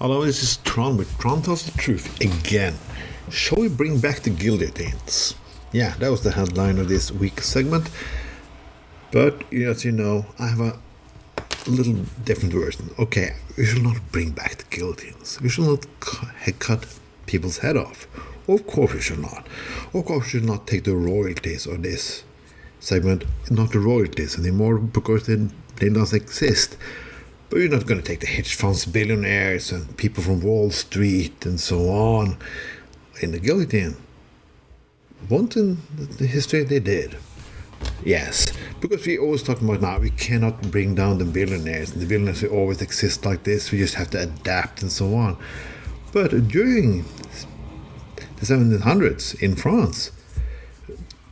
Hello, this is Tron with Tron Tells the Truth again. Shall we bring back the guillotines? Yeah, that was the headline of this week's segment. But, as you know, I have a little different version. Okay, we should not bring back the guillotines. We should not cut people's head off. Of course we should not. Of course we should not take the royalties of this segment, not the royalties anymore, because they don't exist. But you're not going to take the hedge funds, billionaires, and people from Wall Street and so on in the guillotine. Once in the history they did. Yes, because we always talk about now we cannot bring down the billionaires, and the billionaires will always exist like this, we just have to adapt and so on. But during the 1700s in France,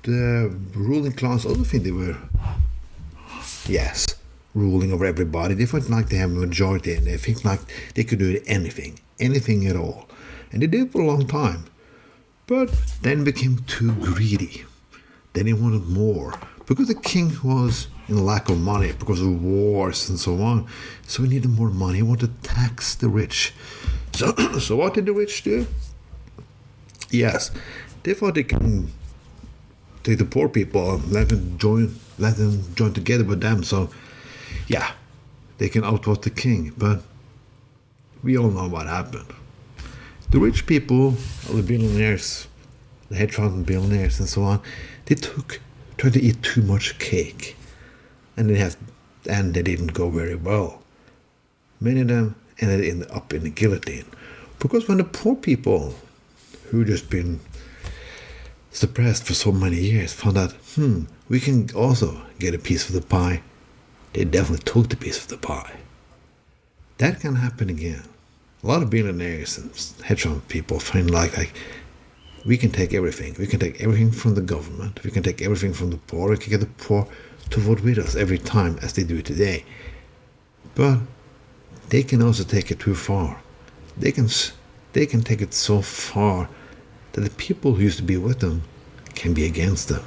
the ruling class also think they were, yes, ruling over everybody. They felt like they have a majority and they think like they could do anything at all. And they did for a long time. But then became too greedy. Then they wanted more. Because the king was in lack of money, because of wars and so on. So he needed more money. He wanted to tax the rich. So what did the rich do? Yes, they thought they can take the poor people and let them join together with them. So yeah, they can outvote the king, but we all know what happened. The rich people, the billionaires, the hedge fund billionaires and so on, they tried to eat too much cake, and they didn't go very well. Many of them ended up in the guillotine, because when the poor people who just been suppressed for so many years found out, we can also get a piece of the pie, they definitely took the piece of the pie. That can happen again. A lot of billionaires and hedge fund people find like we can take everything. We can take everything from the government. We can take everything from the poor. We can get the poor to vote with us every time as they do today. But they can also take it too far. They can take it so far that the people who used to be with them can be against them.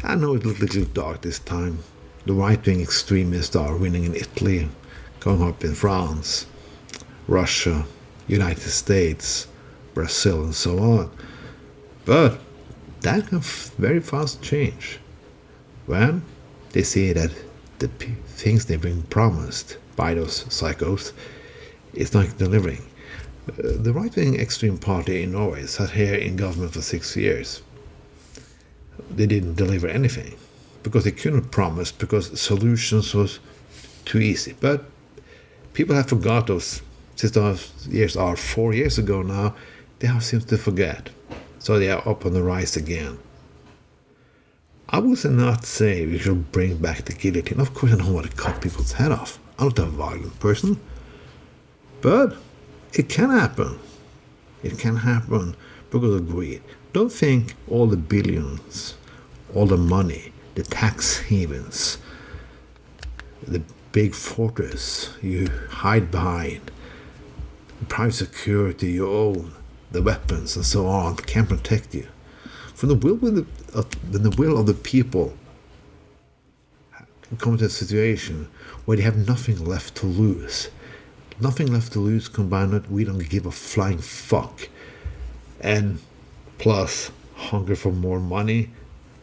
I know it looked a little dark this time. The right-wing extremists are winning in Italy, going up in France, Russia, United States, Brazil, and so on. But that can very fast change when they see that the things they've been promised by those psychos is not delivering. The right-wing extreme party in Norway sat here in government for 6 years. They didn't deliver anything because they couldn't promise, because solutions was too easy. But people have forgot those. Since those years are 4 years ago now, they have seemed to forget. So they are up on the rise again. I would not say we should bring back the guillotine. Of course I don't want to cut people's head off. I'm not a violent person. But it can happen. It can happen because of greed. Don't think all the billions, all the money, the tax havens, the big fortress you hide behind, the private security you own, the weapons and so on can protect you. From the will of the people come to a situation where they have nothing left to lose. Nothing left to lose combined with we don't give a flying fuck. And plus hunger for more money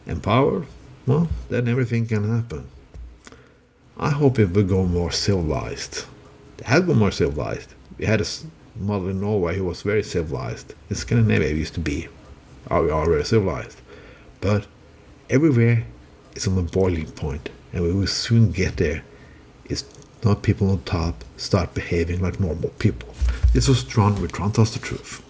and power, well, then everything can happen. I hope it will go more civilized. It has gone more civilized. We had a model in Norway who was very civilized. In Scandinavia we used to be. We are very civilized. But everywhere is on the boiling point, and we will soon get there. It's not people on top start behaving like normal people. This was Tron with Tron Tells the Truth.